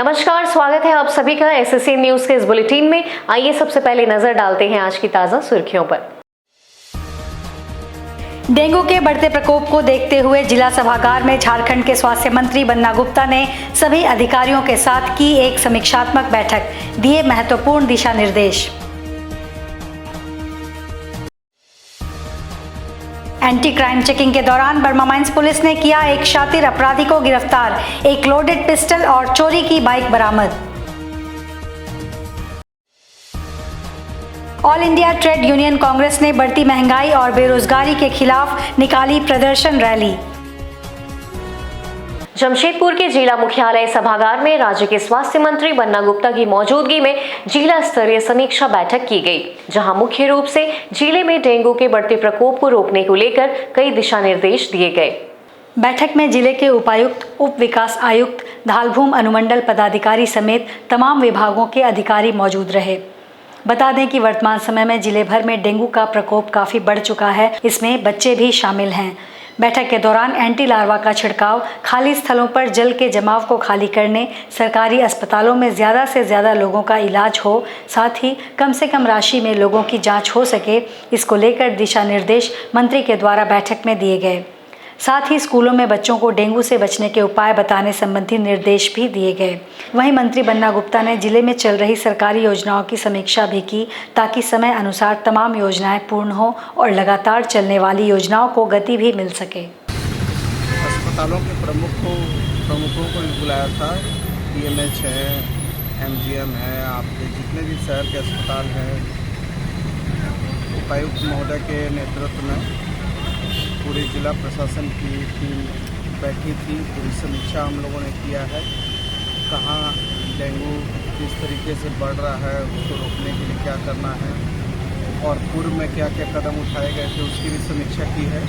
नमस्कार, स्वागत है आप सभी का एसएससी न्यूज के इस बुलेटिन में। आइए सबसे पहले नजर डालते हैं आज की ताजा सुर्खियों पर। डेंगू के बढ़ते प्रकोप को देखते हुए जिला सभागार में झारखंड के स्वास्थ्य मंत्री बन्ना गुप्ता ने सभी अधिकारियों के साथ की एक समीक्षात्मक बैठक, दिए महत्वपूर्ण दिशा निर्देश। एंटी क्राइम चेकिंग के दौरान बर्मा माइंस पुलिस ने किया एक शातिर अपराधी को गिरफ्तार, एक लोडेड पिस्टल और चोरी की बाइक बरामद। All India trade union Congress ने बढ़ती महंगाई और बेरोजगारी के खिलाफ निकाली प्रदर्शन रैली। जमशेदपुर के जिला मुख्यालय सभागार में राज्य के स्वास्थ्य मंत्री बन्ना गुप्ता की मौजूदगी में जिला स्तरीय समीक्षा बैठक की गई, जहां मुख्य रूप से जिले में डेंगू के बढ़ते प्रकोप को रोकने को लेकर कई दिशा निर्देश दिए गए। बैठक में जिले के उपायुक्त, उप विकास आयुक्त, धालभूम अनुमंडल पदाधिकारी समेत तमाम विभागों के अधिकारी मौजूद रहे। बता दें कि वर्तमान समय में जिले भर में डेंगू का प्रकोप काफ़ी बढ़ चुका है, इसमें बच्चे भी शामिल हैं। बैठक के दौरान एंटी लार्वा का छिड़काव, खाली स्थलों पर जल के जमाव को खाली करने, सरकारी अस्पतालों में ज़्यादा से ज़्यादा लोगों का इलाज हो, साथ ही कम से कम राशि में लोगों की जांच हो सके, इसको लेकर दिशा निर्देश मंत्री के द्वारा बैठक में दिए गए। साथ ही स्कूलों में बच्चों को डेंगू से बचने के उपाय बताने संबंधी निर्देश भी दिए गए। वहीं मंत्री बन्ना गुप्ता ने जिले में चल रही सरकारी योजनाओं की समीक्षा भी की, ताकि समय अनुसार तमाम योजनाएं पूर्ण हो और लगातार चलने वाली योजनाओं को गति भी मिल सके। अस्पतालों के प्रमुखों को बुलाया था। PMH है, MGM है, आपके जितने भी शहर के अस्पताल हैं, उपायुक्त महोदय के नेतृत्व में पूरे जिला प्रशासन की टीम बैठी थी। पूरी समीक्षा हम लोगों ने किया है, कहाँ डेंगू किस तरीके से बढ़ रहा है, उसको रोकने के लिए क्या करना है और पूर्व में क्या क्या कदम उठाए गए थे उसकी भी समीक्षा की है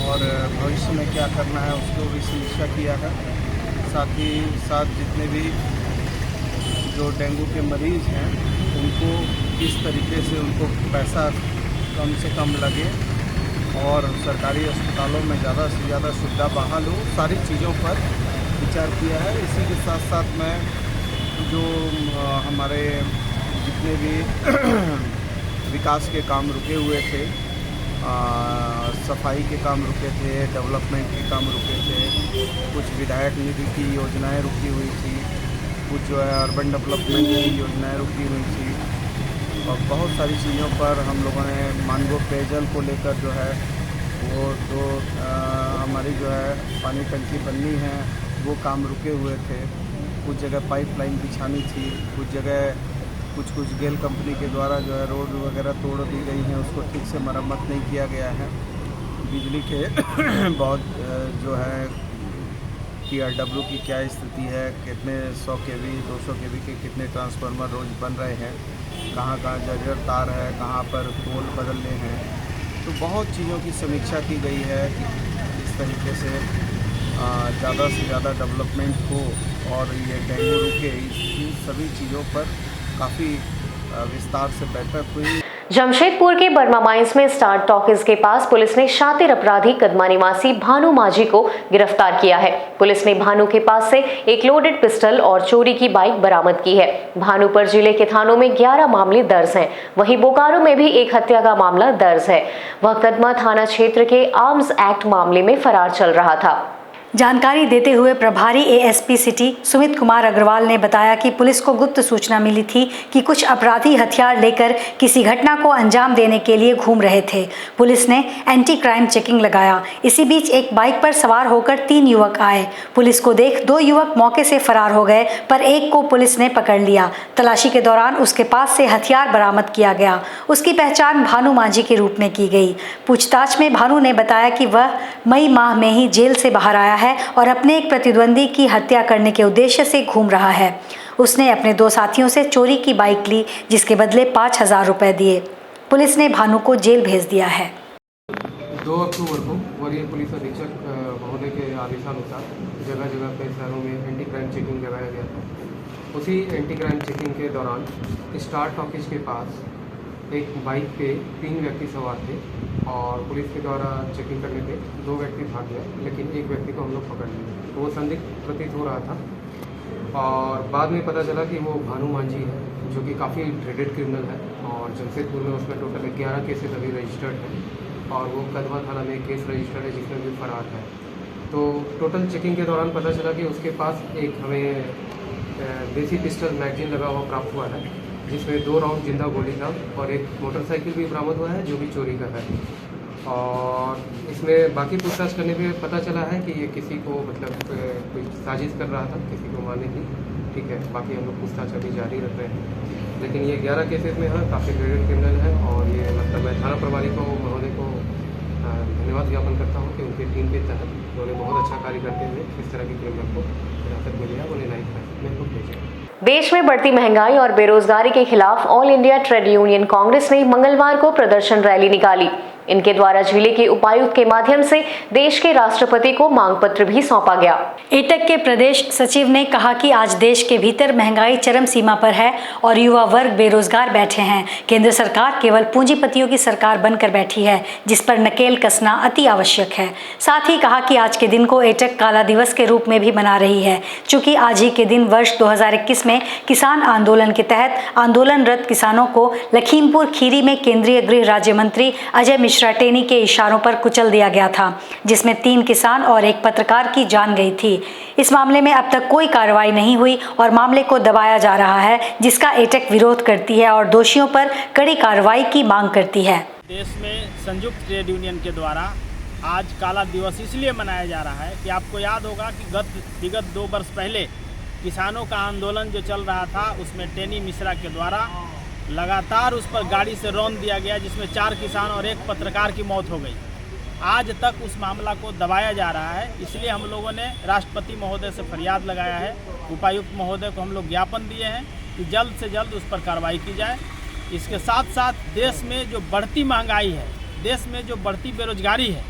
और भविष्य में क्या करना है उसको भी समीक्षा किया है। साथ ही साथ जितने भी जो डेंगू के मरीज़ हैं उनको किस तरीके से उनको पैसा कम से कम लगे और सरकारी अस्पतालों में ज़्यादा से ज़्यादा सुविधा बहाल हो, सारी चीज़ों पर विचार किया है। इसी के साथ साथ में जो हमारे जितने भी विकास के काम रुके हुए थे, सफाई के काम रुके थे, डेवलपमेंट के काम रुके थे, कुछ विधायक निधि की योजनाएं रुकी हुई थी, कुछ जो है अर्बन डेवलपमेंट की योजनाएं रुकी हुई थी और बहुत सारी चीज़ों पर हम लोगों ने मानगो पेयजल को लेकर जो है वो तो हमारी जो है पानी टंकी बननी है, वो काम रुके हुए थे। कुछ जगह पाइपलाइन बिछानी थी, कुछ जगह कुछ गेल कंपनी के द्वारा जो है रोड वगैरह तोड़ दी गई हैं, उसको ठीक से मरम्मत नहीं किया गया है। बिजली के बहुत जो है TRW की क्या स्थिति है, कितने 100 kV 200 kV के कितने ट्रांसफार्मर रोज बन रहे हैं, कहाँ जर्जर तार है, कहाँ पर पोल बदलने हैं, तो बहुत चीज़ों की समीक्षा की गई है कि इस तरीके से ज़्यादा से ज़्यादा डेवलपमेंट हो और ये डेंगू रुके। इन सभी चीज़ों पर काफ़ी विस्तार से बैठक हुई। जमशेदपुर के बर्मा माइंस में स्टार टॉकीज के पास पुलिस ने शातिर अपराधी कदमा निवासी भानु माझी को गिरफ्तार किया है। पुलिस ने भानु के पास से एक लोडेड पिस्टल और चोरी की बाइक बरामद की है। भानु पर जिले के थानों में 11 मामले दर्ज हैं। वहीं बोकारो में भी एक हत्या का मामला दर्ज है। वह कदमा थाना क्षेत्र के आर्म्स एक्ट मामले में फरार चल रहा था। जानकारी देते हुए प्रभारी ASP सिटी सुमित कुमार अग्रवाल ने बताया कि पुलिस को गुप्त सूचना मिली थी कि कुछ अपराधी हथियार लेकर किसी घटना को अंजाम देने के लिए घूम रहे थे। पुलिस ने एंटी क्राइम चेकिंग लगाया। इसी बीच एक बाइक पर सवार होकर 3 युवक आए। पुलिस को देख 2 युवक मौके से फरार हो गए, पर एक को पुलिस ने पकड़ लिया। तलाशी के दौरान उसके पास से हथियार बरामद किया गया। उसकी पहचान भानु माझी के रूप में की गई। पूछताछ में भानु ने बताया कि वह मई माह में ही जेल से बाहर आया है और अपने एक प्रतिद्वंदी की हत्या करने के उद्देश्य से घूम रहा है। उसने अपने 2 साथियों से चोरी की बाइक ली, जिसके बदले 5000 रुपए दिए। पुलिस ने भानु को जेल भेज दिया है। 2 अक्टूबर को वरीय पुलिस अधीक्षक महोदय के आदेशानुसार जगह जगह पे शहरों में एंटी क्राइम चेकिंग लगाया गया था। उसी एंटी क्राइम चेकिंग के दौरान स्टार टॉकीज के पास एक बाइक पे 3 व्यक्ति सवार थे और पुलिस के द्वारा चेकिंग करने पे 2 व्यक्ति भाग गए, लेकिन एक व्यक्ति को हम लोग पकड़ लिए। तो वो संदिग्ध प्रतीत हो रहा था। और बाद में पता चला कि वो भानु मांझी है, जो कि काफ़ी ड्रेडेड क्रिमिनल है और जमशेदपुर में उसमें टोटल 11 केसेस अभी रजिस्टर्ड हैं और वो कदवा थाना में केस रजिस्टर्ड है जिसमें भी फरार है। तो टोटल चेकिंग के दौरान पता चला कि उसके पास एक हमें देसी पिस्टल मैगजीन लगा हुआ प्राप्त हुआ है, जिसमें 2 राउंड जिंदा गोली था और एक मोटरसाइकिल भी बरामद हुआ है जो भी चोरी का है। और इसमें बाकी पूछताछ करने पे पता चला है कि ये किसी को मतलब कोई साजिश कर रहा था किसी को मारने की। ठीक है, बाकी हम लोग पूछताछ अभी जारी रख रहे हैं, लेकिन ये 11 केसेस में है, काफ़ी ग्रेडेड क्रिमिनल है। और ये मतलब मैं थाना प्रभारी को महोदय को धन्यवाद ज्ञापन करता हूँ कि उनके टीम के तहत उन्होंने बहुत अच्छा कार्य करते हुए इस तरह के क्रिमिनल को हिरासत में लिया, उन्हें न्यायिक हिरासत में भेजा। देश में बढ़ती महंगाई और बेरोजगारी के खिलाफ all India trade union Congress ने मंगलवार को प्रदर्शन रैली निकाली। इनके द्वारा जिले के उपायुक्त के माध्यम से देश के राष्ट्रपति को मांग पत्र भी सौंपा गया। एटक के प्रदेश सचिव ने कहा कि आज देश के भीतर महंगाई चरम सीमा पर है और युवा वर्ग बेरोजगार बैठे हैं। केंद्र सरकार केवल पूंजीपतियों की सरकार बनकर बैठी है, जिस पर नकेल कसना अति आवश्यक है। साथ ही कहा कि आज के दिन को एटक काला दिवस के रूप में भी मना रही है, चूंकि आज ही के दिन वर्ष 2021 में किसान आंदोलन के तहत आंदोलनरत किसानों को लखीमपुर खीरी में केंद्रीय गृह राज्य मंत्री अजय मिश्रा टेनी के इशारों पर कुचल दिया गया था, जिसमें 3 किसान और 1 पत्रकार की जान गई थी। इस मामले में अब तक कोई कार्रवाई नहीं हुई और मामले को दबाया जा रहा है, जिसका एटक विरोध करती है और दोषियों पर कड़ी कार्रवाई की मांग करती है। देश में संयुक्त ट्रेड यूनियन के द्वारा आज काला दिवस इसलिए मनाया जा रहा है कि आपको याद होगा कि विगत 2 वर्ष पहले किसानों का आंदोलन जो चल रहा था, उसमें टेनी मिश्रा के द्वारा लगातार उस पर गाड़ी से रौंद दिया गया, जिसमें 4 किसान और 1 पत्रकार की मौत हो गई। आज तक उस मामला को दबाया जा रहा है, इसलिए हम लोगों ने राष्ट्रपति महोदय से फरियाद लगाया है। उपायुक्त महोदय को हम लोग ज्ञापन दिए हैं कि जल्द से जल्द उस पर कार्रवाई की जाए। इसके साथ साथ देश में जो बढ़ती महंगाई है, देश में जो बढ़ती बेरोजगारी है,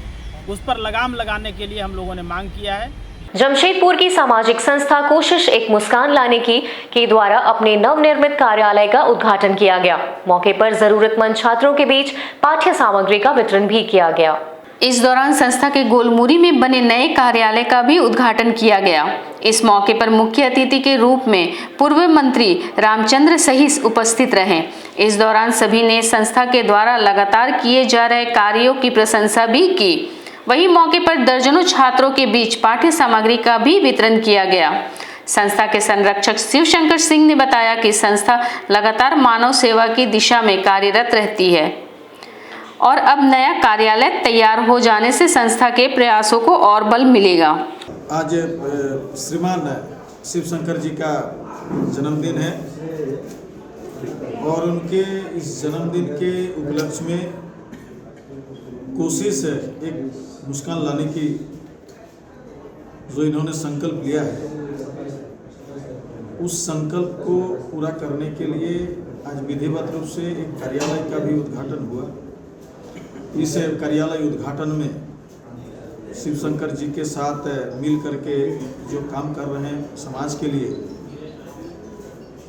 उस पर लगाम लगाने के लिए हम लोगों ने मांग किया है। जमशेदपुर की सामाजिक संस्था कोशिश एक मुस्कान लाने की के द्वारा अपने नवनिर्मित कार्यालय का उद्घाटन किया गया। मौके पर जरूरतमंद छात्रों के बीच पाठ्य सामग्री का वितरण भी किया गया। इस दौरान संस्था के गोलमुरी में बने नए कार्यालय का भी उद्घाटन किया गया। इस मौके पर मुख्य अतिथि के रूप में पूर्व मंत्री रामचंद्र सहित उपस्थित रहे। इस दौरान सभी ने संस्था के द्वारा लगातार किए जा रहे कार्यों की प्रशंसा भी की। वहीं मौके पर दर्जनों छात्रों के बीच पाठ्य सामग्री का भी वितरण किया गया। संस्था के संरक्षक शिवशंकर सिंह ने बताया कि संस्था लगातार मानव सेवा की दिशा में कार्यरत रहती है और अब नया कार्यालय तैयार हो जाने से संस्था के प्रयासों को और बल मिलेगा। आज श्रीमान शिवशंकर जी का जन्मदिन है और उनके इस जन्मदिन के उपलक्ष्य में कोशिश एक मुस्कान लाने की जो इन्होंने संकल्प लिया है, उस संकल्प को पूरा करने के लिए आज विधिवत रूप से एक कार्यालय का भी उद्घाटन हुआ। इस कार्यालय उद्घाटन में शिवशंकर जी के साथ मिल करके जो काम कर रहे हैं समाज के लिए,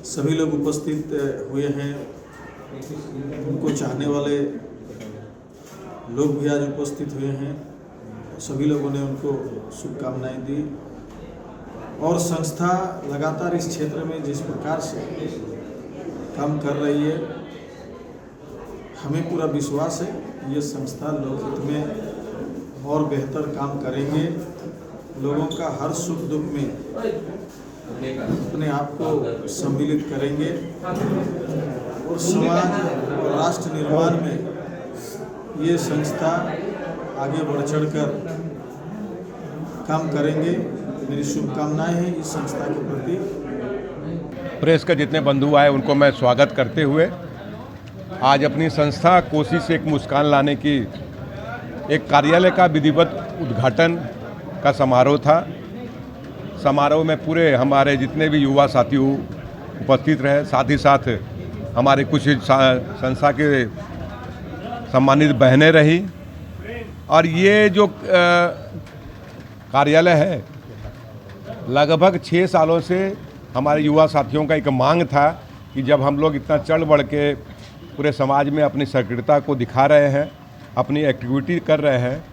सभी लोग उपस्थित हुए हैं। उनको चाहने वाले लोग भी आज उपस्थित हुए हैं। सभी लोगों ने उनको शुभकामनाएं दी और संस्था लगातार इस क्षेत्र में जिस प्रकार से काम कर रही है, हमें पूरा विश्वास है ये संस्था लोकहित में और बेहतर काम करेंगे। लोगों का हर सुख दुख में अपने आप को सम्मिलित करेंगे और समाज और राष्ट्र निर्माण में ये संस्था आगे बढ़ चढ़कर काम करेंगे। मेरी शुभकामनाएं हैं इस संस्था के प्रति। प्रेस के जितने बंधु आए उनको मैं स्वागत करते हुए आज अपनी संस्था कोशिश एक मुस्कान लाने की एक कार्यालय का विधिवत उद्घाटन का समारोह था। समारोह में पूरे हमारे जितने भी युवा साथी उपस्थित रहे, साथ ही साथ हमारे कुछ संस्था के सम्मानित बहनें रही। और ये जो कार्यालय है, लगभग 6 सालों से हमारे युवा साथियों का एक मांग था कि जब हम लोग इतना चढ़ बढ़ के पूरे समाज में अपनी सक्रियता को दिखा रहे हैं, अपनी एक्टिविटी कर रहे हैं,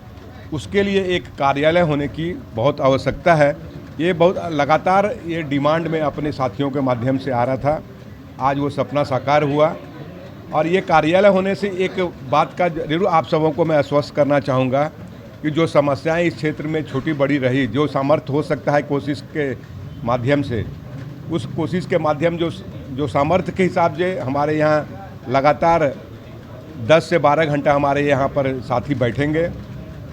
उसके लिए एक कार्यालय होने की बहुत आवश्यकता है। ये बहुत लगातार ये डिमांड में अपने साथियों के माध्यम से आ रहा था। आज वो सपना साकार हुआ और ये कार्यालय होने से एक बात का जरूर आप सबों को मैं आश्वस्त करना चाहूँगा कि जो समस्याएं इस क्षेत्र में छोटी बड़ी रही, जो सामर्थ्य हो सकता है कोशिश के माध्यम से, उस कोशिश के माध्यम जो सामर्थ्य के हिसाब से हमारे यहाँ लगातार 10 से 12 घंटा हमारे यहाँ पर साथी बैठेंगे,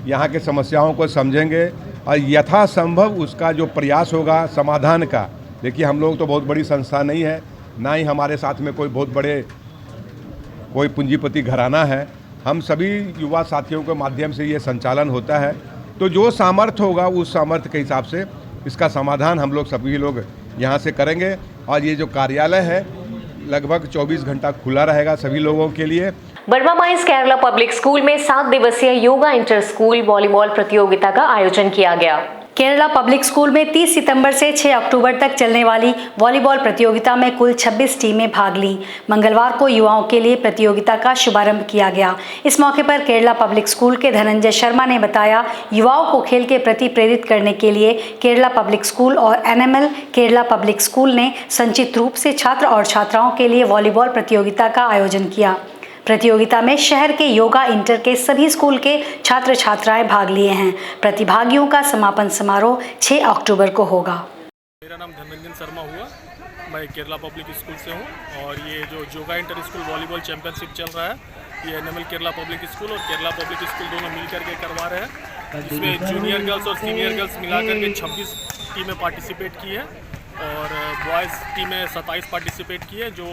यहाँ के समस्याओं को समझेंगे और यथासंभव उसका जो प्रयास होगा समाधान का। देखिए, हम लोग तो बहुत बड़ी संस्था नहीं है, ना ही हमारे साथ में कोई बहुत बड़े कोई पूंजीपति घराना है। हम सभी युवा साथियों के माध्यम से ये संचालन होता है, तो जो सामर्थ्य होगा उस सामर्थ्य के हिसाब से इसका समाधान हम लोग सभी लोग यहाँ से करेंगे। और ये जो कार्यालय है लगभग 24 घंटा खुला रहेगा सभी लोगों के लिए। Burma mines Kerala public school में 7 दिवसीय योगा इंटर स्कूल वॉलीबॉल प्रतियोगिता का आयोजन किया गया। केरला पब्लिक स्कूल में 30 सितंबर से 6 अक्टूबर तक चलने वाली वॉलीबॉल प्रतियोगिता में कुल 26 टीमें भाग लीं। मंगलवार को युवाओं के लिए प्रतियोगिता का शुभारंभ किया गया। इस मौके पर केरला पब्लिक स्कूल के धनंजय शर्मा ने बताया, युवाओं को खेल के प्रति प्रेरित करने के लिए केरला पब्लिक स्कूल और एनएमएल केरला पब्लिक स्कूल ने संचित रूप से छात्र और छात्राओं के लिए वॉलीबॉल प्रतियोगिता का आयोजन किया। प्रतियोगिता में शहर के योगा इंटर के सभी स्कूल के छात्र छात्राएं भाग लिए हैं। प्रतिभागियों का समापन समारोह 6 अक्टूबर को होगा। मेरा नाम धनंजय शर्मा हुआ, मैं केरला पब्लिक स्कूल से हूं और ये जो yoga inter school volleyball championship चल रहा है, ये एनएमएल केरला पब्लिक स्कूल और केरला पब्लिक स्कूल दोनों मिलकर के करवा रहे हैं। जिसमें जूनियर गर्ल्स और सीनियर गर्ल्स मिलाकर के 26 टीमें पार्टिसिपेट की है और बॉयज़ टीमें 27 पार्टिसिपेट की है, जो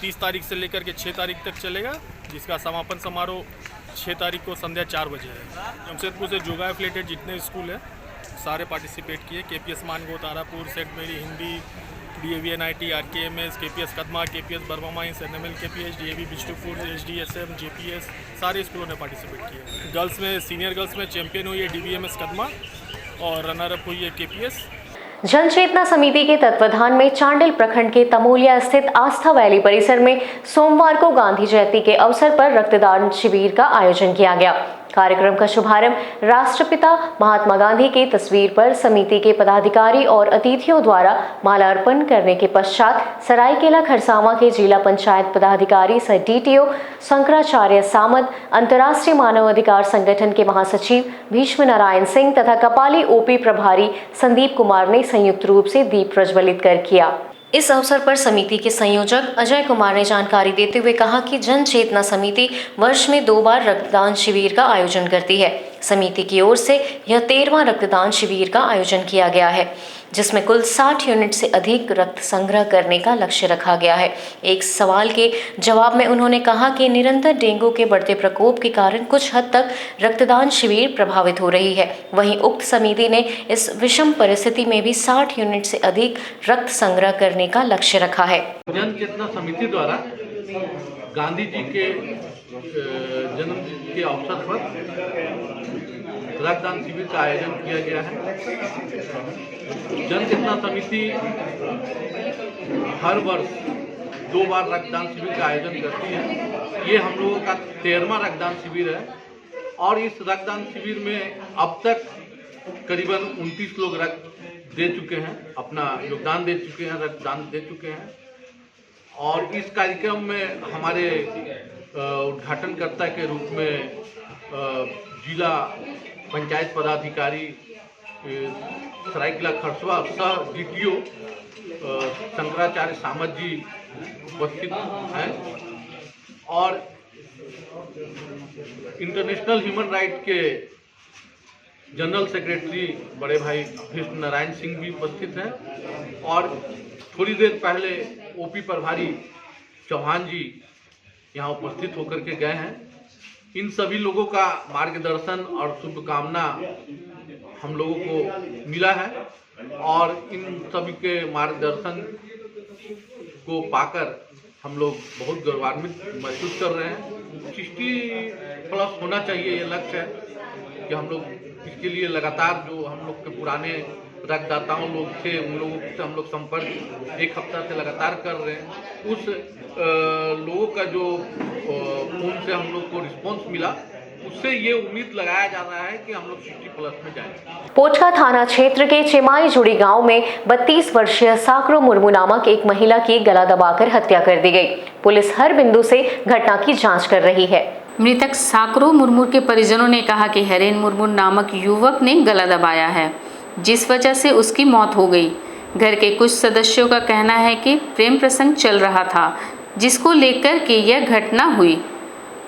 30 तारीख से लेकर के 6 तारीख तक चलेगा, जिसका समापन समारोह 6 तारीख को संध्या 4 बजे है। जमशेदपुर से योगा एफिलेटेड जितने स्कूल हैं सारे पार्टिसिपेट किए। केपीएस मानगो, तारापुर, सेंट मेरी Hindi, DAVNIT, RKMS, KPS Kadma, KPS Burma mines, NML KPS, DAV Bishnupur, SDSM, JPS, सारे स्कूलों ने पार्टिसिपेट किए। गर्ल्स में, सीनियर गर्ल्स में चैंपियन हुई है DVMS कदमा और रनर अप हुई है KPS। जन चेतना समिति के तत्वाधान में चांडिल प्रखंड के तमोलिया स्थित आस्था वैली परिसर में सोमवार को गांधी जयंती के अवसर पर रक्तदान शिविर का आयोजन किया गया। कार्यक्रम का शुभारंभ राष्ट्रपिता महात्मा गांधी की तस्वीर पर समिति के पदाधिकारी और अतिथियों द्वारा माल्यार्पण करने के पश्चात सरायकेला खरसावां के जिला पंचायत पदाधिकारी सह DTO शंकराचार्य सामद, अंतर्राष्ट्रीय मानवाधिकार संगठन के महासचिव भीष्म नारायण सिंह तथा कपाली OP प्रभारी संदीप कुमार ने संयुक्त रूप से दीप प्रज्वलित कर किया। इस अवसर पर समिति के संयोजक अजय कुमार ने जानकारी देते हुए कहा कि जन चेतना समिति वर्ष में 2 बार रक्तदान शिविर का आयोजन करती है। समिति की ओर से यह 13वां रक्तदान शिविर का आयोजन किया गया है, जिसमें कुल 60 यूनिट से अधिक रक्त संग्रह करने का लक्ष्य रखा गया है। एक सवाल के जवाब में उन्होंने कहा कि निरंतर डेंगू के बढ़ते प्रकोप के कारण कुछ हद तक रक्तदान शिविर प्रभावित हो रही है। वहीं उक्त समिति ने इस विषम परिस्थिति में भी 60 यूनिट से अधिक रक्त संग्रह करने का लक्ष्य रखा है। जन चेतना समिति द्वारा गांधी जी के जन्म के अवसर पर रक्तदान शिविर का आयोजन किया गया है। जन चेतना समिति हर वर्ष 2 बार रक्तदान शिविर का आयोजन करती है। ये हम लोगों का 13वां रक्तदान शिविर है और इस रक्तदान शिविर में अब तक करीबन 29 लोग रक्त दे चुके हैं, अपना योगदान दे चुके हैं, रक्तदान दे चुके हैं। और इस कार्यक्रम में हमारे उद्घाटनकर्ता के रूप में जिला पंचायत पदाधिकारी सरायकेला खरसवा सह DTO शंकराचार्य सामत जी उपस्थित हैं और इंटरनेशनल ह्यूमन राइट के जनरल सेक्रेटरी बड़े भाई भीष्म नारायण सिंह भी उपस्थित हैं और थोड़ी देर पहले OP प्रभारी चौहान जी यहाँ उपस्थित होकर के गए हैं। इन सभी लोगों का मार्गदर्शन और शुभकामना हम लोगों को मिला है और इन सभी के मार्गदर्शन को पाकर हम लोग बहुत गौरवान्वित महसूस कर रहे हैं। 60+ होना चाहिए, ये लक्ष्य है कि हम लोग इसके लिए लगातार जो हम लोग के पुराने रक्तदाताओं लोग थे उन लोगों से हम लोग संपर्क 1 हफ्ता से लगातार कर रहे हैं। उस लोगों का जो उनसे हम लोग को रिस्पॉन्स मिला उससे ये उम्मीद लगाया जा रहा है कि हम लोग सिटी प्लस में जाएंगे। पोचका थाना क्षेत्र के चिमाई जुड़ी गांव में 32 वर्षीय साकरो मुर्मू नामक एक महिला की गला दबाकर हत्या कर दी गई। पुलिस हर बिंदु से घटना की जांच कर रही है। मृतक साकरो मुर्मू के परिजनों ने कहा कि हरेन मुर्मू नामक युवक ने गला दबाया है, जिस वजह से उसकी मौत हो गई। घर के कुछ सदस्यों का कहना है कि प्रेम प्रसंग चल रहा था, जिसको लेकर के यह घटना हुई।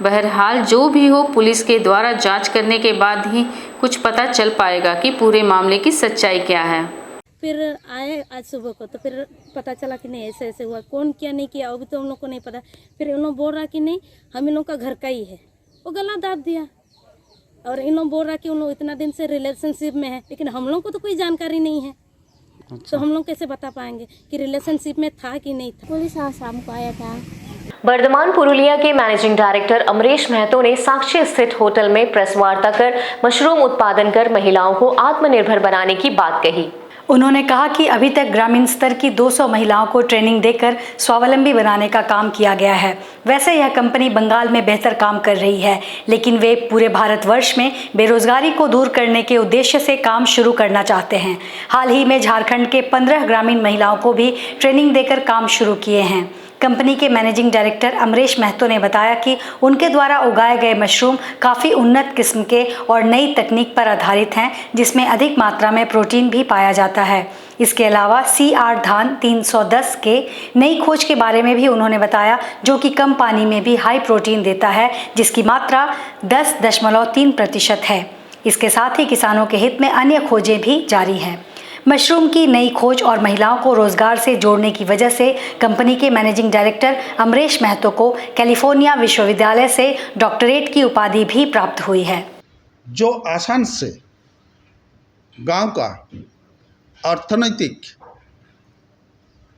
बहरहाल जो भी हो, पुलिस के द्वारा जांच करने के बाद ही कुछ पता चल पाएगा कि पूरे मामले की सच्चाई क्या है। फिर आए आज सुबह को, तो फिर पता चला कि नहीं ऐसे ऐसे हुआ, कौन क्या नहीं किया अभी तो हम लोग को नहीं पता। फिर इन लोग बोल रहा कि नहीं हम इन लोग का घर का ही है, वो गला दाब दिया। और इन लोग बोल रहा कि उन लोग इतना दिन से रिलेशनशिप में है, लेकिन हम लोग को तो कोई जानकारी नहीं है। तो हम लोग कैसे बता पाएंगे कि रिलेशनशिप में था कि नहीं था। पुलिस आज शाम को आया था। बर्धमान पुरुलिया के मैनेजिंग डायरेक्टर अमरीश महतो ने साक्षी स्थित होटल में प्रेस वार्ता कर मशरूम उत्पादन कर महिलाओं को आत्मनिर्भर बनाने की बात कही। उन्होंने कहा कि अभी तक ग्रामीण स्तर की 200 महिलाओं को ट्रेनिंग देकर स्वावलंबी बनाने का काम किया गया है। वैसे यह कंपनी बंगाल में बेहतर काम कर रही है, लेकिन वे पूरे भारतवर्ष में बेरोजगारी को दूर करने के उद्देश्य से काम शुरू करना चाहते हैं। हाल ही में झारखंड के 15 ग्रामीण महिलाओं को भी ट्रेनिंग देकर काम शुरू किए हैं। कंपनी के मैनेजिंग डायरेक्टर अमरीश महतो ने बताया कि उनके द्वारा उगाए गए मशरूम काफ़ी उन्नत किस्म के और नई तकनीक पर आधारित हैं, जिसमें अधिक मात्रा में प्रोटीन भी पाया जाता है। इसके अलावा CR धान 310 के नई खोज के बारे में भी उन्होंने बताया, जो कि कम पानी में भी हाई प्रोटीन देता है, जिसकी मात्रा 10.3% है। इसके साथ ही किसानों के हित में अन्य खोजें भी जारी हैं। मशरूम की नई खोज और महिलाओं को रोजगार से जोड़ने की वजह से कंपनी के मैनेजिंग डायरेक्टर अमरीश महतो को कैलिफोर्निया विश्वविद्यालय से डॉक्टरेट की उपाधि भी प्राप्त हुई है। जो आसान से गांव का अर्थनैतिक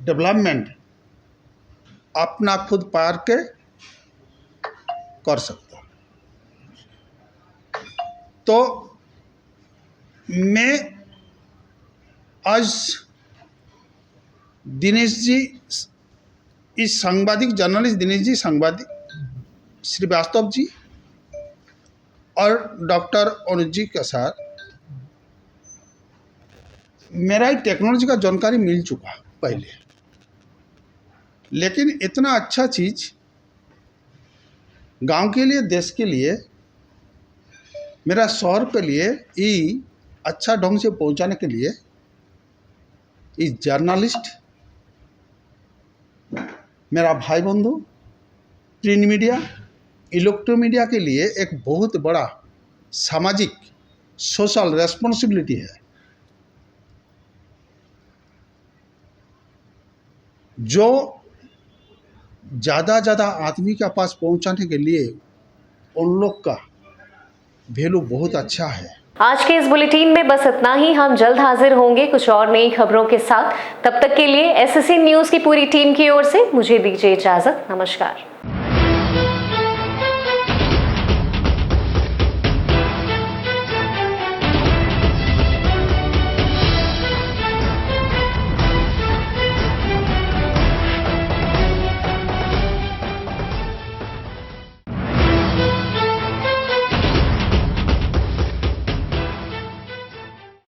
डेवलपमेंट अपना खुद पार के कर सकता, तो मैं आज दिनेश जी, इस सांबादिक जर्नलिस्ट दिनेश जी, सांबादिक श्रीवास्तव जी और डॉक्टर अनुज जी के साथ मेरा टेक्नोलॉजी का जानकारी मिल चुका पहले, लेकिन इतना अच्छा चीज़ गांव के लिए, देश के लिए, मेरा शहर के लिए ये अच्छा ढंग से पहुंचाने के लिए इस जर्नलिस्ट, मेरा भाई बंधु, प्रिंट मीडिया, इलेक्ट्रॉनिक मीडिया के लिए एक बहुत बड़ा सामाजिक सोशल रेस्पॉन्सिबिलिटी है, जो ज़्यादा आदमी के पास पहुंचाने के लिए उन लोग का वैल्यू बहुत अच्छा है। आज के इस बुलेटिन में बस इतना ही। हम जल्द हाजिर होंगे कुछ और नई खबरों के साथ। तब तक के लिए SSC न्यूज़ की पूरी टीम की ओर से मुझे दीजिए इजाजत। नमस्कार।